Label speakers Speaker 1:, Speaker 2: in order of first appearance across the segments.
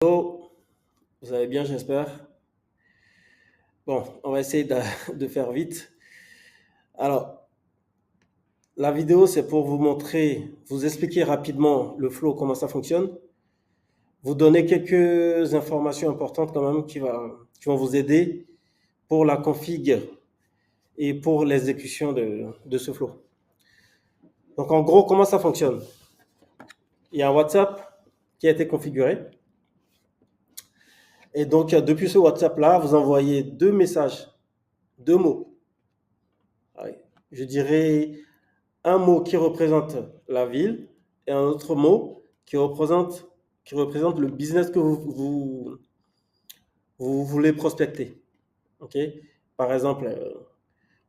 Speaker 1: Hello, vous allez bien, j'espère. Bon, on va essayer de faire vite. Alors, la vidéo, c'est pour vous montrer, vous expliquer rapidement le flow, comment ça fonctionne, vous donner quelques informations importantes quand même qui vont vous aider pour la config et pour l'exécution de ce flow. Donc, en gros, comment ça fonctionne? Il y a un WhatsApp qui a été configuré. Et donc, depuis ce WhatsApp-là, vous envoyez deux messages, deux mots. Ouais. Je dirais un mot qui représente la ville et un autre mot qui représente le business que vous voulez prospecter. Ok. Par exemple,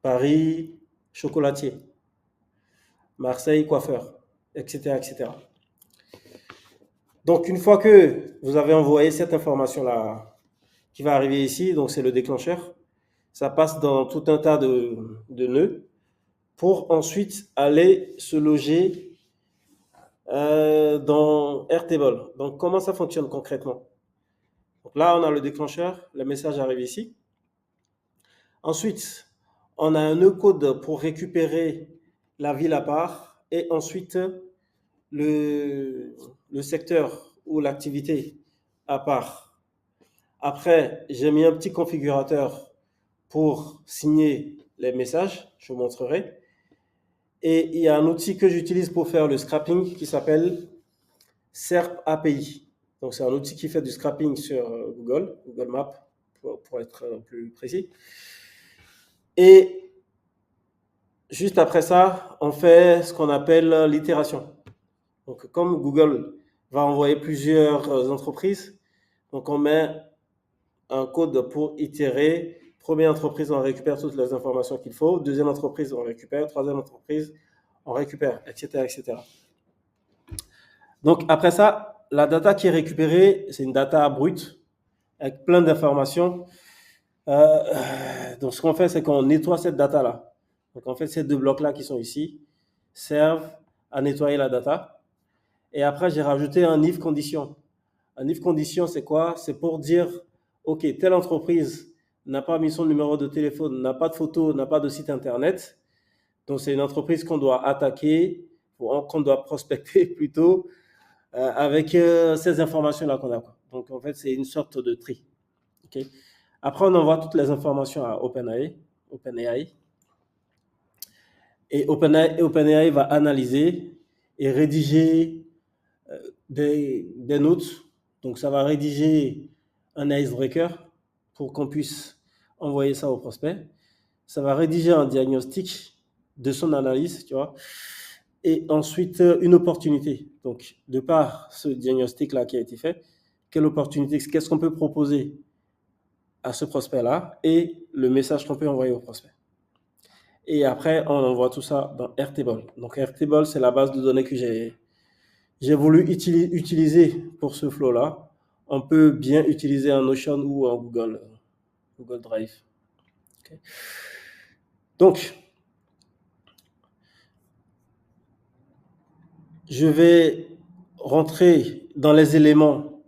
Speaker 1: Paris, chocolatier, Marseille, coiffeur, etc., etc. Donc, une fois que vous avez envoyé cette information-là qui va arriver ici, donc c'est le déclencheur, ça passe dans tout un tas de nœuds pour ensuite aller se loger dans Airtable. Donc, comment ça fonctionne concrètement? Donc là, on a le déclencheur, le message arrive ici. Ensuite, on a un nœud code pour récupérer la ville à part et ensuite le, le secteur ou l'activité à part. Après, j'ai mis un petit configurateur pour signer les messages, je vous montrerai. Et il y a un outil que j'utilise pour faire le scrapping qui s'appelle SERP API. Donc, c'est un outil qui fait du scrapping sur Google Maps, pour être plus précis. Et juste après ça, on fait ce qu'on appelle l'itération. Donc, comme Google va envoyer plusieurs entreprises, donc on met un code pour itérer. Première entreprise, on récupère toutes les informations qu'il faut. Deuxième entreprise, on récupère. Troisième entreprise, on récupère, etc., etc. Donc, après ça, la data qui est récupérée, c'est une data brute avec plein d'informations. Donc, ce qu'on fait, c'est qu'on nettoie cette data-là. Donc, en fait, ces deux blocs-là qui sont ici servent à nettoyer la data. Et après, j'ai rajouté un if condition. Un if condition, c'est quoi? C'est pour dire, OK, telle entreprise n'a pas mis son numéro de téléphone, n'a pas de photo, n'a pas de site internet. Donc, c'est une entreprise qu'on doit attaquer, qu'on doit prospecter plutôt, avec ces informations-là qu'on a. Donc, en fait, c'est une sorte de tri. Okay. Après, on envoie toutes les informations à OpenAI. Et OpenAI va analyser et rédiger des notes. Donc, ça va rédiger un icebreaker pour qu'on puisse envoyer ça au prospect. Ça va rédiger un diagnostic de son analyse, tu vois. Et ensuite, une opportunité. Donc, de par ce diagnostic-là qui a été fait, quelle opportunité, qu'est-ce qu'on peut proposer à ce prospect-là et le message qu'on peut envoyer au prospect. Et après, on envoie tout ça dans Airtable. Donc, Airtable, c'est la base de données que j'ai voulu utiliser pour ce flow-là. On peut bien utiliser un Notion ou un Google Drive. Okay. Donc, je vais rentrer dans les éléments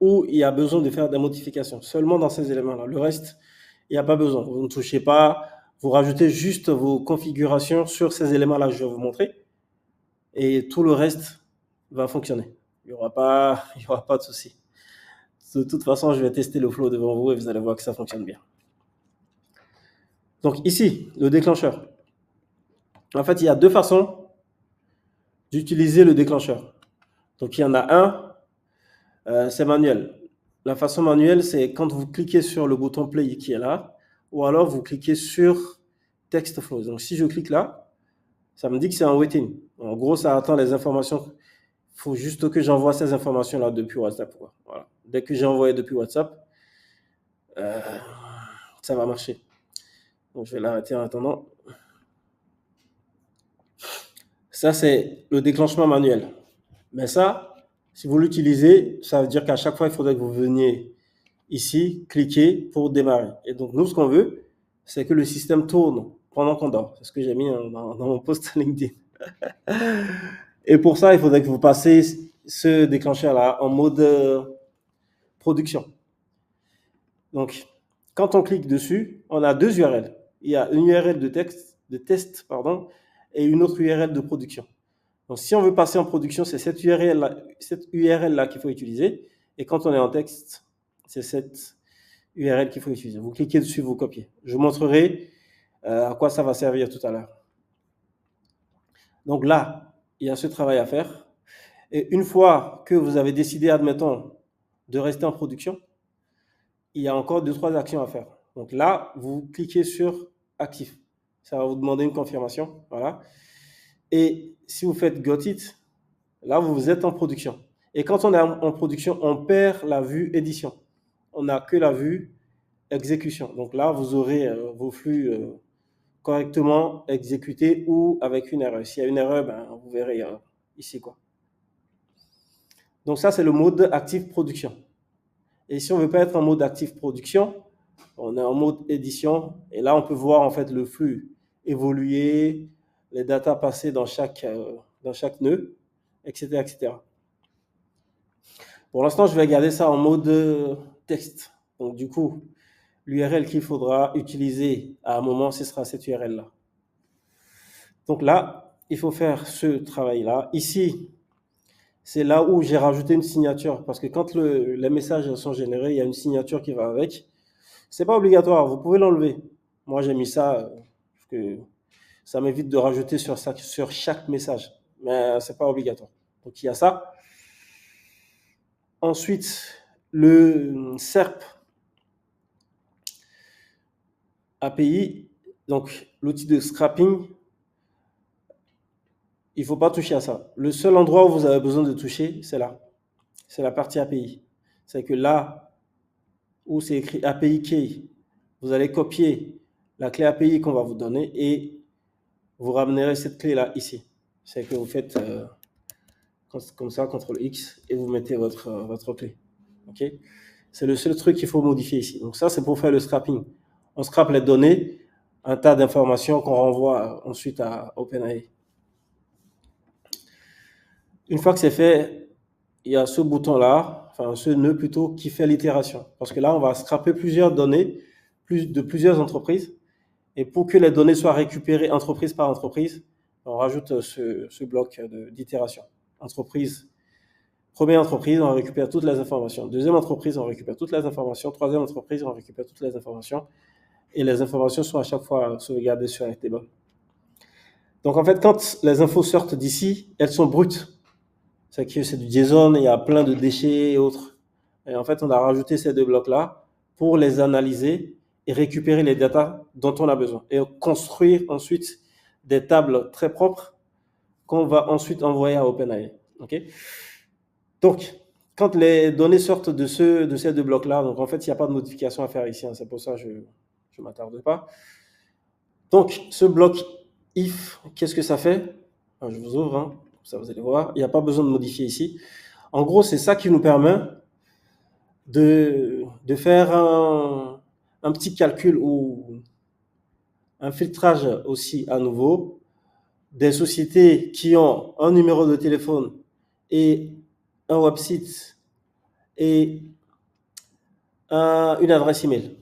Speaker 1: où il y a besoin de faire des modifications. Seulement dans ces éléments-là. Le reste, il n'y a pas besoin. Vous ne touchez pas. Vous rajoutez juste vos configurations sur ces éléments-là que je vais vous montrer. Et tout le reste va fonctionner. Il n'y aura pas de souci. De toute façon, je vais tester le flow devant vous et vous allez voir que ça fonctionne bien. Donc ici, le déclencheur. En fait, il y a deux façons d'utiliser le déclencheur. Donc il y en a un, c'est manuel. La façon manuelle, c'est quand vous cliquez sur le bouton play qui est là, ou alors vous cliquez sur text flow. Donc si je clique là, ça me dit que c'est un waiting. En gros, ça attend les informations. Il faut juste que j'envoie ces informations-là depuis WhatsApp. Voilà. Dès que j'ai envoyé depuis WhatsApp, ça va marcher. Donc je vais l'arrêter en attendant. Ça, c'est le déclenchement manuel. Mais ça, si vous l'utilisez, ça veut dire qu'à chaque fois, il faudrait que vous veniez ici, cliquer pour démarrer. Et donc, nous, ce qu'on veut, c'est que le système tourne pendant qu'on dort. C'est ce que j'ai mis dans mon post LinkedIn. Et pour ça, il faudrait que vous passiez ce déclencheur-là en mode production. Donc, quand on clique dessus, on a deux URL. Il y a une URL de test, et une autre URL de production. Donc, si on veut passer en production, c'est cette URL-là qu'il faut utiliser. Et quand on est en texte, c'est cette URL qu'il faut utiliser. Vous cliquez dessus, vous copiez. Je vous montrerai à quoi ça va servir tout à l'heure. Donc là, il y a ce travail à faire. Et une fois que vous avez décidé, admettons, de rester en production, il y a encore 2-3 actions à faire. Donc là, vous cliquez sur actif. Ça va vous demander une confirmation. Voilà. Et si vous faites got it, là, vous êtes en production. Et quand on est en production, on perd la vue édition. On n'a que la vue exécution. Donc là, vous aurez vos flux correctement exécutés ou avec une erreur. S'il y a une erreur, vous verrez ici quoi. Donc ça, c'est le mode actif production. Et si on ne veut pas être en mode actif production, on est en mode édition. Et là, on peut voir en fait le flux évoluer, les datas passer dans chaque nœud, etc., etc. Pour l'instant, je vais garder ça en mode texte. Donc du coup, l'URL qu'il faudra utiliser à un moment, ce sera cette URL-là. Donc là, il faut faire ce travail-là. Ici, c'est là où j'ai rajouté une signature, parce que quand les messages sont générés, il y a une signature qui va avec. C'est pas obligatoire, vous pouvez l'enlever. Moi, j'ai mis ça parce que ça m'évite de rajouter sur chaque message, mais c'est pas obligatoire. Donc il y a ça. Ensuite, le SERP API, donc l'outil de scrapping, il ne faut pas toucher à ça. Le seul endroit où vous avez besoin de toucher, c'est là. C'est la partie API. C'est que là où c'est écrit API Key, vous allez copier la clé API qu'on va vous donner et vous ramenerez cette clé-là ici. C'est que vous faites comme ça, CTRL X, et vous mettez votre clé. Okay, c'est le seul truc qu'il faut modifier ici. Donc ça, c'est pour faire le scrapping. On scrape les données, un tas d'informations qu'on renvoie ensuite à OpenAI. Une fois que c'est fait, il y a ce bouton-là, enfin ce nœud plutôt, qui fait l'itération. Parce que là, on va scraper plusieurs données de plusieurs entreprises. Et pour que les données soient récupérées entreprise par entreprise, on rajoute ce bloc d'itération. Première entreprise, on récupère toutes les informations. Deuxième entreprise, on récupère toutes les informations. Troisième entreprise, on récupère toutes les informations. Et les informations sont à chaque fois sauvegardées sur Airtable. Donc en fait, quand les infos sortent d'ici, elles sont brutes. C'est que c'est du JSON, il y a plein de déchets et autres. Et en fait, on a rajouté ces deux blocs-là pour les analyser et récupérer les datas dont on a besoin. Et construire ensuite des tables très propres qu'on va ensuite envoyer à OpenAI. Okay, donc, quand les données sortent de ces deux blocs-là, donc en fait, il n'y a pas de modification à faire ici. C'est pour ça que je ne m'attarde pas. Donc, ce bloc if, qu'est-ce que ça fait? Je vous ouvre, ça vous allez voir. Il n'y a pas besoin de modifier ici. En gros, c'est ça qui nous permet de faire un petit calcul ou un filtrage aussi à nouveau des sociétés qui ont un numéro de téléphone et un website et une adresse email.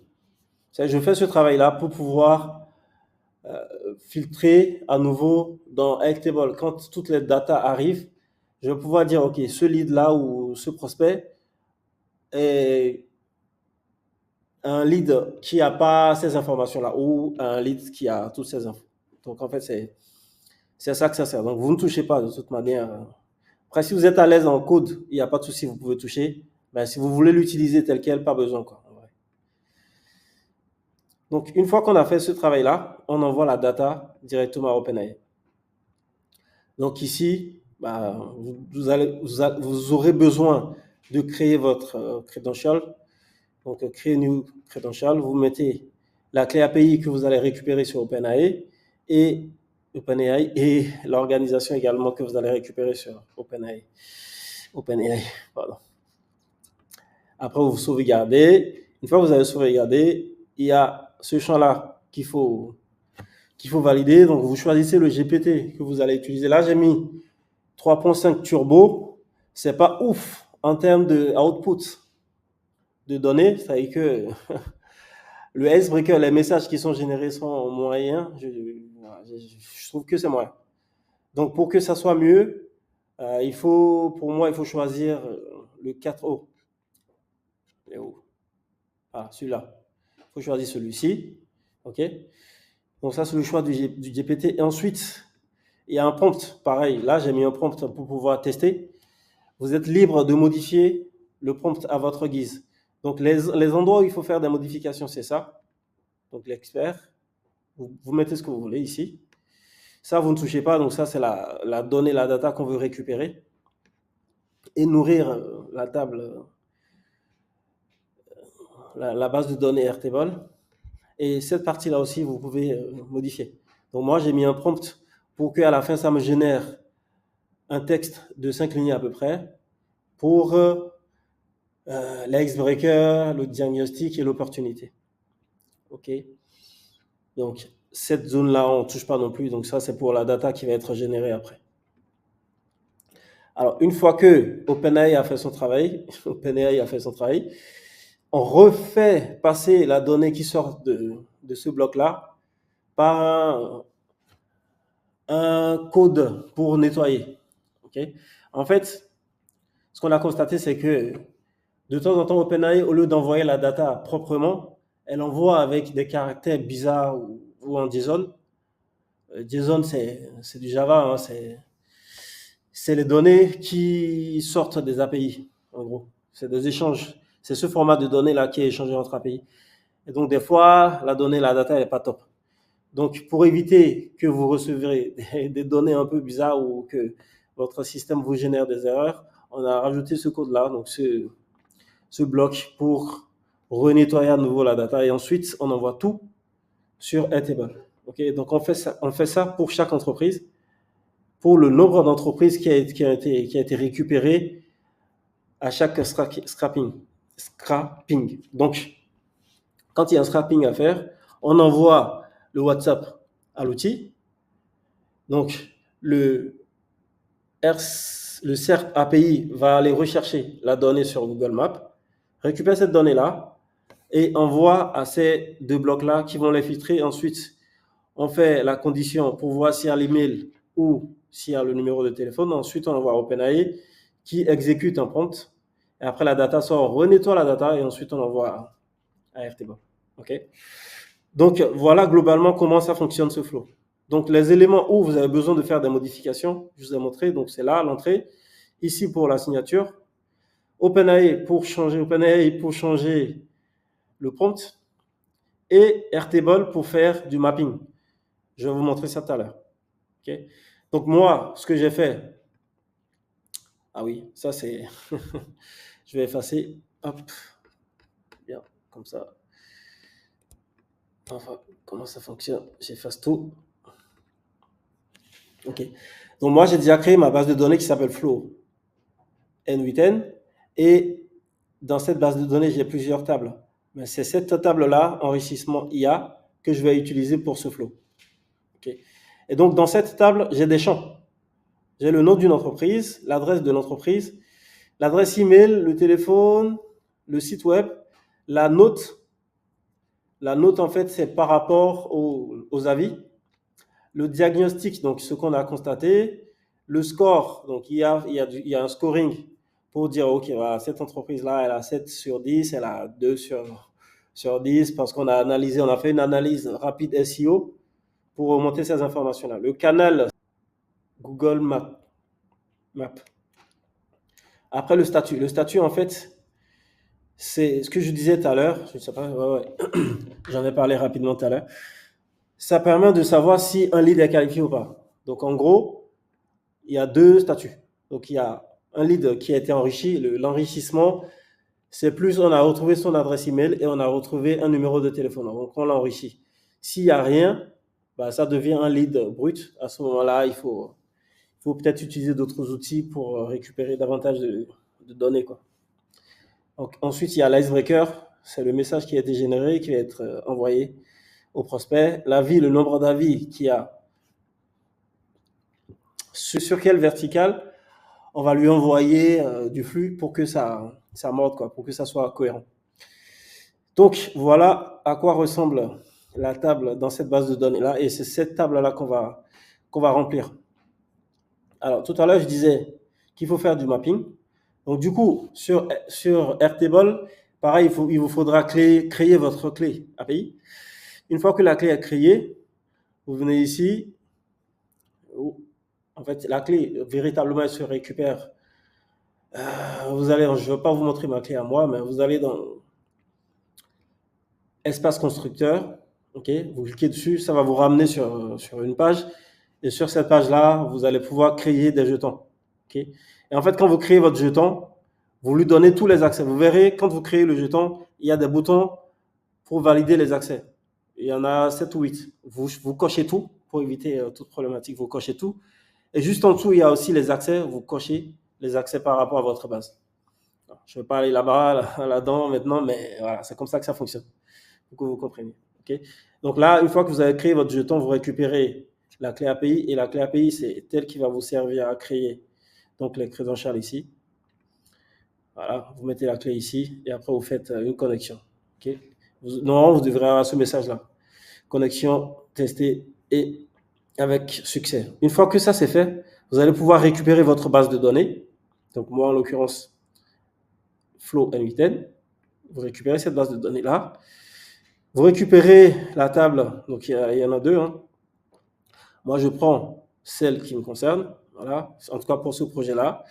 Speaker 1: Je fais ce travail-là pour pouvoir filtrer à nouveau dans Airtable. Quand toutes les datas arrivent, je vais pouvoir dire, OK, ce lead-là ou ce prospect est un lead qui n'a pas ces informations-là ou un lead qui a toutes ces infos. Donc, en fait, c'est à ça que ça sert. Donc, vous ne touchez pas de toute manière. Après, si vous êtes à l'aise en code, il n'y a pas de souci, vous pouvez toucher. Mais si vous voulez l'utiliser tel quel, pas besoin, quoi. Donc, une fois qu'on a fait ce travail-là, on envoie la data directement à OpenAI. Donc ici, vous aurez besoin de créer votre credential. Donc, créer new credential. Vous mettez la clé API que vous allez récupérer sur OpenAI et l'organisation également que vous allez récupérer sur OpenAI. Pardon. Après, vous sauvegardez. Une fois que vous avez sauvegardé, il y a ce champ-là qu'il faut valider. Donc, vous choisissez le GPT que vous allez utiliser. Là, j'ai mis 3.5 turbo. C'est pas ouf en termes de output. de données, ça veut dire que le icebreaker, les messages qui sont générés sont moyens. Je trouve que c'est moyen. Donc, pour que ça soit mieux, pour moi, il faut choisir le 4O. Ah, celui-là. Il faut choisir celui-ci. OK? Donc, ça, c'est le choix du GPT. Et ensuite, il y a un prompt. Pareil, là, j'ai mis un prompt pour pouvoir tester. Vous êtes libre de modifier le prompt à votre guise. Donc, les endroits où il faut faire des modifications, c'est ça. Donc, l'expert, vous mettez ce que vous voulez ici. Ça, vous ne touchez pas. Donc, ça, c'est la donnée, la data qu'on veut récupérer. Et nourrir la table, la base de données Airtable. Et cette partie-là aussi, vous pouvez modifier. Donc, moi, j'ai mis un prompt pour qu'à la fin, ça me génère un texte de 5 lignes à peu près pour l'icebreaker, le diagnostic et l'opportunité. OK? Donc, cette zone-là, on ne touche pas non plus. Donc, ça, c'est pour la data qui va être générée après. Alors, une fois que OpenAI a fait son travail, on refait passer la donnée qui sort de ce bloc-là par un code pour nettoyer. Okay? En fait, ce qu'on a constaté, c'est que de temps en temps, OpenAI, au lieu d'envoyer la data proprement, elle envoie avec des caractères bizarres ou en JSON. JSON, c'est du Java, hein, c'est les données qui sortent des API, en gros. C'est des échanges. C'est ce format de données-là qui est échangé entre API. Et donc, des fois, la donnée, la data n'est pas top. Donc, pour éviter que vous receviez des données un peu bizarres ou que votre système vous génère des erreurs, on a rajouté ce code-là, donc ce bloc pour renettoyer à nouveau la data et ensuite on envoie tout sur Airtable. Okay, donc on fait ça pour chaque entreprise, pour le nombre d'entreprises qui a été récupéré à chaque scrapping. Donc, quand il y a un scrapping à faire, on envoie le WhatsApp à l'outil. Donc, le CERT API va aller rechercher la donnée sur Google Maps, récupère cette donnée-là et envoie à ces deux blocs-là qui vont les filtrer. Ensuite, on fait la condition pour voir s'il y a l'email ou s'il y a le numéro de téléphone. Ensuite, on envoie à OpenAI qui exécute un prompt. Et après, la data sort, on renettoie la data et ensuite, on envoie à Airtable. OK? Donc, voilà globalement comment ça fonctionne ce flow. Donc, les éléments où vous avez besoin de faire des modifications, je vous ai montré. Donc, c'est là l'entrée. Ici pour la signature. OpenAI pour changer le prompt. Et Airtable pour faire du mapping. Je vais vous montrer ça tout à l'heure. Okay? Donc, moi, ce que j'ai fait. Ah oui, ça c'est. Je vais effacer. Hop. Bien, comme ça. Enfin, comment ça fonctionne? J'efface tout. OK. Donc, moi, j'ai déjà créé ma base de données qui s'appelle Flow N8N. Et dans cette base de données, j'ai plusieurs tables. Mais c'est cette table-là, enrichissement IA, que je vais utiliser pour ce flow. Okay. Et donc, dans cette table, j'ai des champs. J'ai le nom d'une entreprise, l'adresse de l'entreprise, l'adresse email, le téléphone, le site web, la note. La note, en fait, c'est par rapport aux avis. Le diagnostic, donc ce qu'on a constaté. Le score, donc il y a un scoring pour dire, OK, voilà, cette entreprise-là, elle a 7 sur 10, elle a 2 sur 10, parce qu'on a fait une analyse rapide SEO pour remonter ces informations-là. Le canal Google Maps. Après, le statut. Le statut, en fait, c'est ce que je disais tout à l'heure. Je ne sais pas, ouais. J'en ai parlé rapidement tout à l'heure. Ça permet de savoir si un lead est qualifié ou pas. Donc, en gros, il y a deux statuts. Donc, il y a un lead qui a été enrichi. L'enrichissement, c'est plus on a retrouvé son adresse email et on a retrouvé un numéro de téléphone. Donc, on l'a enrichi. S'il n'y a rien, bah, ça devient un lead brut. À ce moment-là, il faut peut-être utiliser d'autres outils pour récupérer davantage de données, quoi. Donc, ensuite, il y a l'icebreaker. C'est le message qui a été généré, qui va être envoyé au prospect. L'avis, le nombre d'avis qu'il y a. Sur quelle verticale on va lui envoyer du flux pour que ça morde, quoi, pour que ça soit cohérent. Donc, voilà à quoi ressemble la table dans cette base de données-là. Et c'est cette table-là qu'on va remplir. Alors, tout à l'heure, je disais qu'il faut faire du mapping. Donc, du coup, sur Airtable, pareil, il vous faudra créer votre clé API. Une fois que la clé est créée, vous venez ici. En fait, la clé, véritablement, elle se récupère. Vous allez, je ne vais pas vous montrer ma clé à moi, mais vous allez dans espace constructeur. Ok, vous cliquez dessus, ça va vous ramener sur une page. Et sur cette page-là, vous allez pouvoir créer des jetons. Ok, et en fait, quand vous créez votre jeton, vous lui donnez tous les accès. Vous verrez, quand vous créez le jeton, il y a des boutons pour valider les accès. Il y en a 7 ou 8. Vous cochez tout pour éviter toute problématique. Vous cochez tout. Et juste en dessous, il y a aussi les accès. Vous cochez les accès par rapport à votre base. Je ne vais pas aller là-bas, là-dedans maintenant, mais voilà, c'est comme ça que ça fonctionne. Pour que vous compreniez. Okay. Donc là, une fois que vous avez créé votre jeton, vous récupérez la clé API. Et la clé API, c'est elle qui va vous servir à créer donc les credentials ici. Voilà, vous mettez la clé ici et après vous faites une connexion. Okay. Normalement, vous devrez avoir ce message-là. Connexion testée et avec succès. Une fois que ça c'est fait, vous allez pouvoir récupérer votre base de données. Donc moi, en l'occurrence, Flow N8N. Vous récupérez cette base de données-là. Vous récupérez la table. Donc il y en a deux. Hein. Moi, je prends celle qui me concerne. Voilà, en tout cas pour ce projet-là.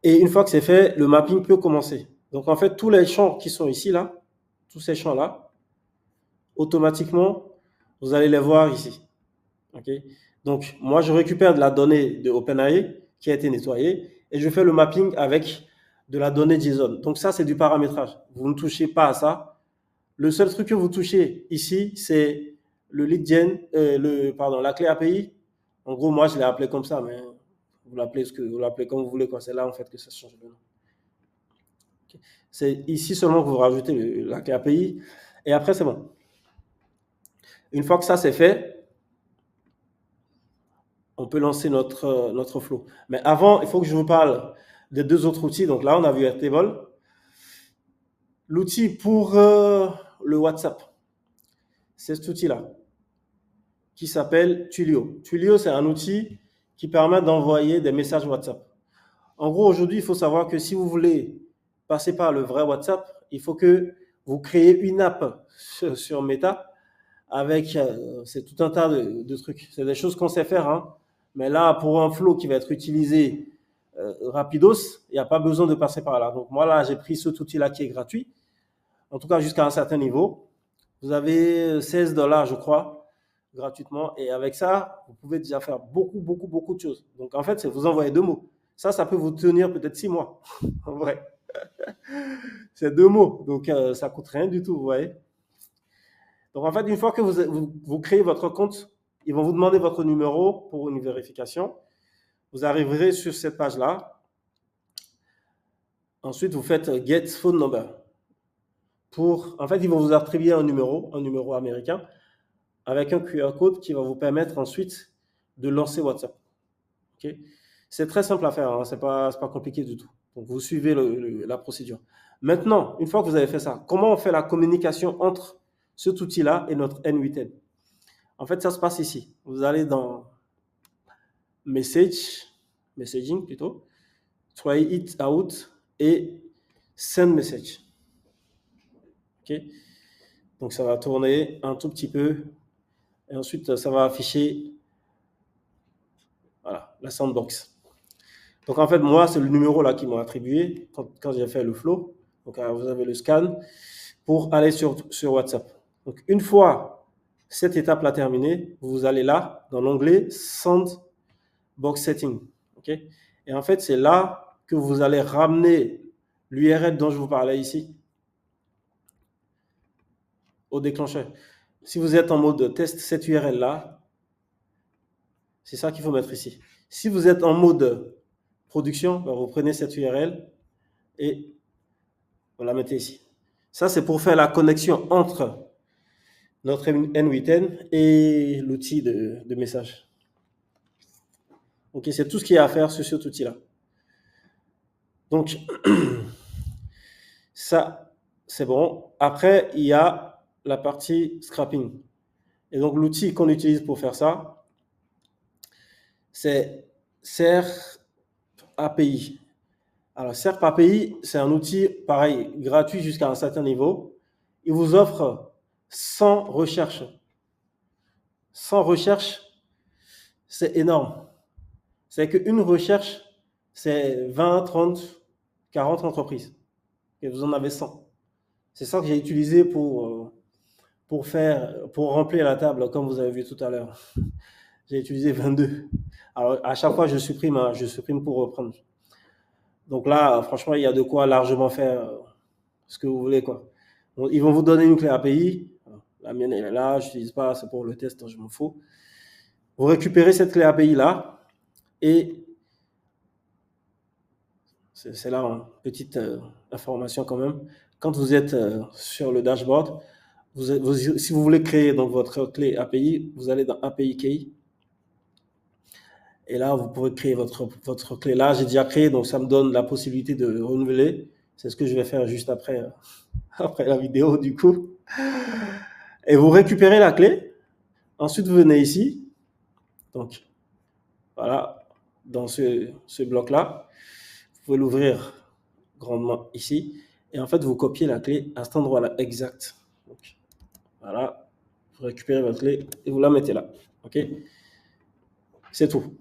Speaker 1: Et une fois que c'est fait, le mapping peut commencer. Donc en fait, tous les champs qui sont ici, là, tous ces champs-là, automatiquement, vous allez les voir ici. Okay. Donc, moi, je récupère de la donnée de OpenAI qui a été nettoyée et je fais le mapping avec de la donnée JSON. Donc, ça, c'est du paramétrage. Vous ne touchez pas à ça. Le seul truc que vous touchez ici, c'est le lead gen, la clé API. En gros, moi, je l'ai appelé comme ça, mais vous l'appelez comme vous voulez. C'est là, en fait, que ça change le nom. Okay. C'est ici seulement que vous rajoutez la clé API et après, c'est bon. Une fois que ça, c'est fait, on peut lancer notre flow. Mais avant, il faut que je vous parle des deux autres outils. Donc là, on a vu Airtable. L'outil pour le WhatsApp, c'est cet outil-là qui s'appelle Twilio. Twilio, c'est un outil qui permet d'envoyer des messages WhatsApp. En gros, aujourd'hui, il faut savoir que si vous voulez passer par le vrai WhatsApp, il faut que vous créez une app sur Meta avec, c'est tout un tas de trucs. C'est des choses qu'on sait faire, hein. Mais là, pour un flow qui va être utilisé rapidos, il n'y a pas besoin de passer par là. Donc moi, là, j'ai pris cet outil-là qui est gratuit, en tout cas jusqu'à un certain niveau. Vous avez 16 $, je crois, gratuitement. Et avec ça, vous pouvez déjà faire beaucoup, beaucoup, beaucoup de choses. Donc en fait, c'est vous envoyer 2 mots. Ça peut vous tenir peut-être 6 mois, en vrai. C'est 2 mots, donc ça coûte rien du tout, vous voyez. Donc en fait, une fois que vous créez votre compte, ils vont vous demander votre numéro pour une vérification. Vous arriverez sur cette page-là. Ensuite, vous faites Get Phone Number. En fait, ils vont vous attribuer un numéro américain, avec un QR code qui va vous permettre ensuite de lancer WhatsApp. Okay. C'est très simple à faire, hein, c'est pas compliqué du tout. Donc vous suivez la procédure. Maintenant, une fois que vous avez fait ça, comment on fait la communication entre cet outil-là et notre N8N? En fait, ça se passe ici. Vous allez dans Messaging plutôt, Try it out et Send message. Ok. Donc ça va tourner un tout petit peu et ensuite ça va afficher voilà, la sandbox. Donc en fait, moi, c'est le numéro là qu'ils m'ont attribué quand j'ai fait le flow. Donc vous avez le scan pour aller sur WhatsApp. Donc une fois cette étape-là terminée, vous allez là dans l'onglet Sandbox Setting. Okay. Et en fait, c'est là que vous allez ramener l'URL dont je vous parlais ici au déclencheur. Si vous êtes en mode test, cette URL-là, c'est ça qu'il faut mettre ici. Si vous êtes en mode production, ben vous prenez cette URL et vous la mettez ici. Ça, c'est pour faire la connexion entre notre N8N et l'outil de message. Ok, c'est tout ce qu'il y a à faire sur cet outil-là. Donc, ça, c'est bon. Après, il y a la partie scrapping. Et donc, l'outil qu'on utilise pour faire ça, c'est SERP API. Alors, SERP API, c'est un outil, pareil, gratuit jusqu'à un certain niveau. Il vous offre 100 recherches. 100 recherches, c'est énorme. C'est qu'une recherche, c'est 20, 30, 40 entreprises. Et vous en avez 100. C'est ça que j'ai utilisé pour remplir la table, comme vous avez vu tout à l'heure. J'ai utilisé 22. Alors, à chaque fois, je supprime pour reprendre. Donc là, franchement, il y a de quoi largement faire ce que vous voulez, quoi. Donc, ils vont vous donner une clé API. La mienne, elle est là. Je n'utilise pas, c'est pour le test, je m'en fous. Vous récupérez cette clé API là et c'est là une petite information quand même. Quand vous êtes sur le dashboard, si vous voulez créer donc votre clé API, vous allez dans API Key. Et là, vous pouvez créer votre clé. Là, j'ai déjà créé, donc ça me donne la possibilité de renouveler. C'est ce que je vais faire juste après, après la vidéo, du coup. Et vous récupérez la clé. Ensuite, vous venez ici. Donc, voilà, dans ce bloc-là. Vous pouvez l'ouvrir grandement ici. Et en fait, vous copiez la clé à cet endroit-là, exact. Donc, voilà, vous récupérez votre clé et vous la mettez là. OK? C'est tout.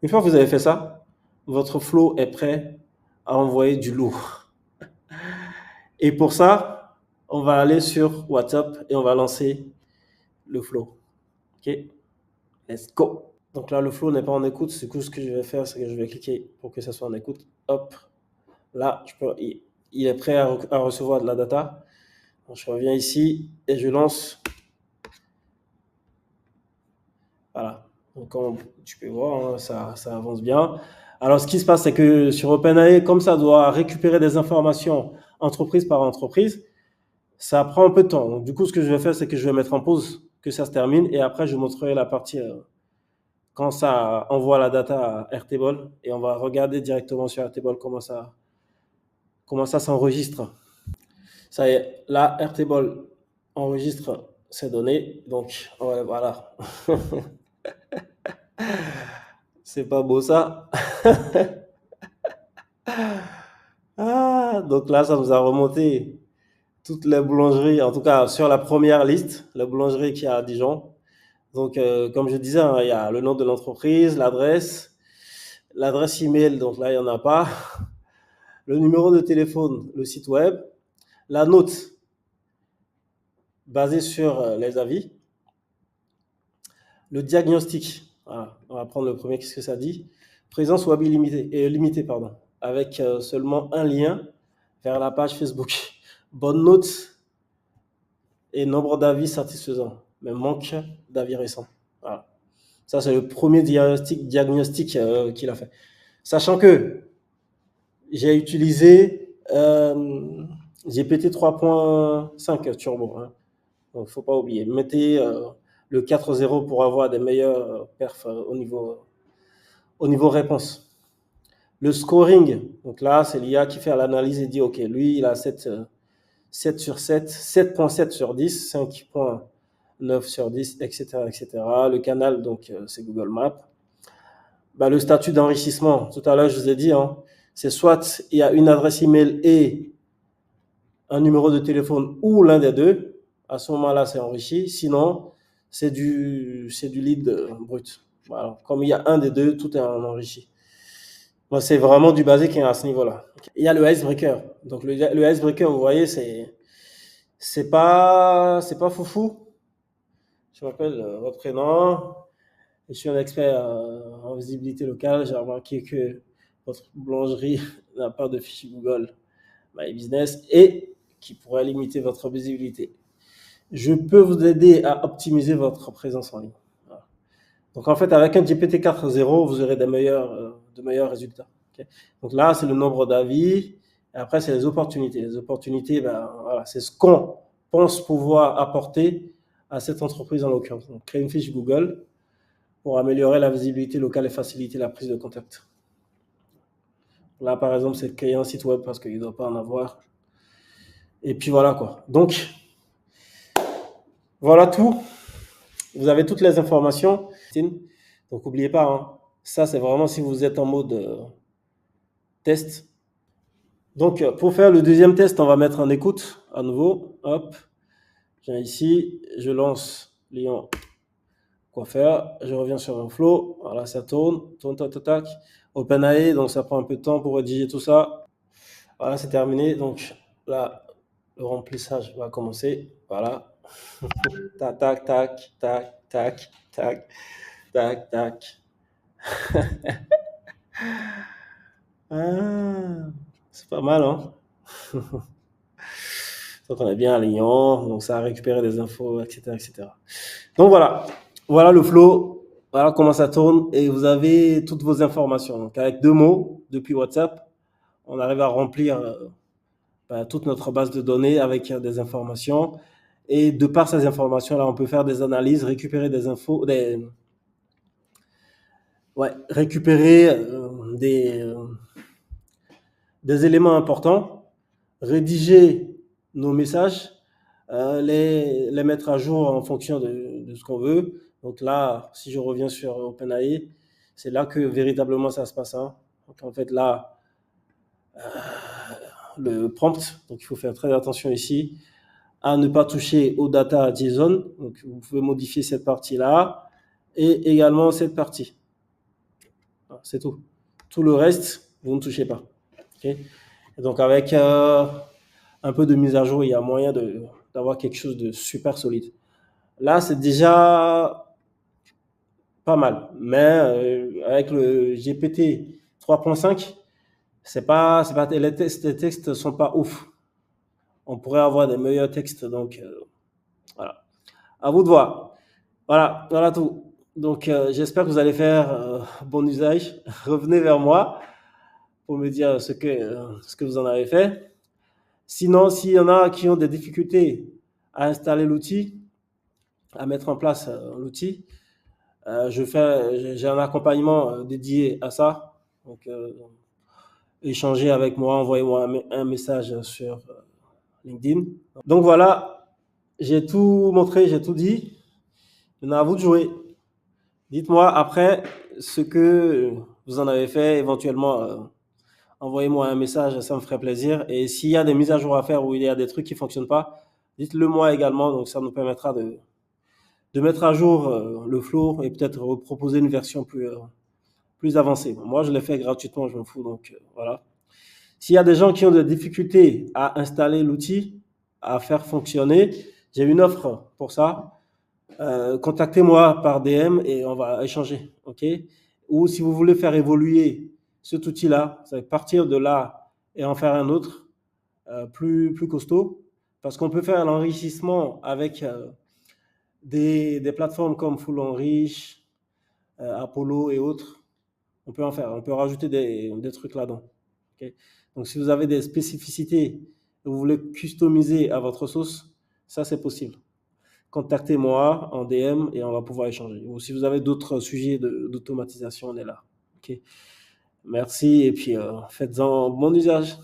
Speaker 1: Une fois que vous avez fait ça, votre flow est prêt à envoyer du lourd. Et pour ça, on va aller sur WhatsApp et on va lancer le flow. OK? Let's go. Donc là, le flow n'est pas en écoute. Du coup, ce que je vais faire, c'est que je vais cliquer pour que ça soit en écoute. Hop. Là, il est prêt à recevoir de la data. Donc, je reviens ici et je lance. Voilà. Donc, comme tu peux voir, hein, ça avance bien. Alors, ce qui se passe, c'est que sur OpenAI, comme ça doit récupérer des informations entreprise par entreprise, ça prend un peu de temps. Donc, du coup, ce que je vais faire, c'est que je vais mettre en pause, que ça se termine, et après, je montrerai la partie quand ça envoie la data à Airtable, et on va regarder directement sur Airtable comment ça s'enregistre. Ça y est, là, Airtable enregistre ces données. Donc, voilà. C'est pas beau ça. Ah, donc là, ça nous a remonté toutes les boulangeries, en tout cas sur la première liste, la boulangerie qui est à Dijon. Donc, comme je disais, hein, il y a le nom de l'entreprise, l'adresse email, donc là, il n'y en a pas, le numéro de téléphone, le site web, la note basée sur les avis, le diagnostic. Voilà, on va prendre le premier, qu'est-ce que ça dit? Présence web limitée, pardon, avec seulement un lien vers la page Facebook. Bonne note et nombre d'avis satisfaisants, mais manque d'avis récents. Voilà. Ça, c'est le premier diagnostic qu'il a fait. Sachant que j'ai utilisé GPT 3.5 Turbo. Hein. Donc, il ne faut pas oublier. Mettez le 4.0 pour avoir des meilleurs perfs au niveau réponse. Le scoring, donc là, c'est l'IA qui fait l'analyse et dit, OK, lui, il a 7 sur 7, 7.7 sur 10, 5.9 sur 10, etc., etc. Le canal, donc, c'est Google Maps. Bah, le statut d'enrichissement, tout à l'heure, je vous ai dit, hein, c'est soit il y a une adresse email et un numéro de téléphone ou l'un des deux. À ce moment-là, c'est enrichi. Sinon, c'est du lead brut. Voilà. Comme il y a un des deux, tout est enrichi. Moi, c'est vraiment du basique à ce niveau-là. Il y a le icebreaker. Donc, le icebreaker, vous voyez, c'est pas foufou. Je m'appelle votre prénom. Je suis un expert en visibilité locale. J'ai remarqué que votre boulangerie n'a pas de fichier Google My Business et qui pourrait limiter votre visibilité. Je peux vous aider à optimiser votre présence en ligne. Voilà. Donc, en fait, avec un GPT 4.0, vous aurez de meilleurs résultats. Okay. Donc là, c'est le nombre d'avis. Et après, c'est les opportunités. Les opportunités, ben, voilà, c'est ce qu'on pense pouvoir apporter à cette entreprise en l'occurrence. Donc, créer une fiche Google pour améliorer la visibilité locale et faciliter la prise de contact. Là, par exemple, c'est de créer un site web parce qu'il ne doit pas en avoir. Et puis voilà quoi. Donc, voilà tout. Vous avez toutes les informations. Donc, n'oubliez pas, hein, ça c'est vraiment si vous êtes en mode test. Donc, pour faire le deuxième test, on va mettre en écoute à nouveau. Hop, je viens ici, je lance Lyon quoi faire. Je reviens sur mon flow. Voilà, ça tourne, tourne, tac, tac, tac. OpenAI, donc ça prend un peu de temps pour rédiger tout ça. Voilà, c'est terminé. Donc là, le remplissage va commencer. Voilà. Tac, tac, tac, tac, tac, tac, tac, tac. Ah, c'est pas mal, hein? Donc on est bien à Lyon, donc ça a récupéré des infos, etc., etc. Donc voilà, voilà le flow, voilà comment ça tourne et vous avez toutes vos informations. Donc avec 2 mots depuis WhatsApp, on arrive à remplir toute notre base de données avec des informations. Et de par ces informations-là, on peut faire des analyses, récupérer des infos, récupérer des éléments importants, rédiger nos messages, les mettre à jour en fonction de ce qu'on veut. Donc là, si je reviens sur OpenAI, c'est là que véritablement ça se passe, hein. Donc en fait là, le prompt, donc il faut faire très attention ici à ne pas toucher aux data JSON. Donc vous pouvez modifier cette partie-là et également cette partie. Voilà, c'est tout. Tout le reste, vous ne touchez pas. Okay. Et donc avec un peu de mise à jour, il y a moyen d'avoir quelque chose de super solide. Là, c'est déjà pas mal. Mais avec le GPT 3.5, les textes ne sont pas ouf. On pourrait avoir des meilleurs textes. Donc, voilà. À vous de voir. Voilà, voilà tout. Donc, j'espère que vous allez faire bon usage. Revenez vers moi pour me dire ce que vous en avez fait. Sinon, s'il y en a qui ont des difficultés à installer l'outil, à mettre en place l'outil, j'ai un accompagnement dédié à ça. Donc, échangez avec moi, envoyez-moi un message sur LinkedIn. Donc voilà, j'ai tout montré, j'ai tout dit. Maintenant, à vous de jouer. Dites-moi après ce que vous en avez fait. Éventuellement, envoyez-moi un message, ça me ferait plaisir. Et s'il y a des mises à jour à faire ou il y a des trucs qui ne fonctionnent pas, dites-le moi également. Donc ça nous permettra de mettre à jour le flow et peut-être proposer une version plus avancée. Moi, je l'ai fait gratuitement, je m'en fous. Donc voilà. S'il y a des gens qui ont des difficultés à installer l'outil, à faire fonctionner, j'ai une offre pour ça. Contactez-moi par DM et on va échanger. Ok. Ou si vous voulez faire évoluer cet outil-là, ça va partir de là et en faire un autre plus costaud. Parce qu'on peut faire l'enrichissement avec des plateformes comme Full Enrich, Apollo et autres. On peut en faire, on peut rajouter des trucs là-dedans. Okay. Donc si vous avez des spécificités et vous voulez customiser à votre sauce, ça c'est possible. Contactez-moi en DM et on va pouvoir échanger. Ou si vous avez d'autres sujets d'automatisation, on est là. Okay. Merci et puis faites-en bon usage.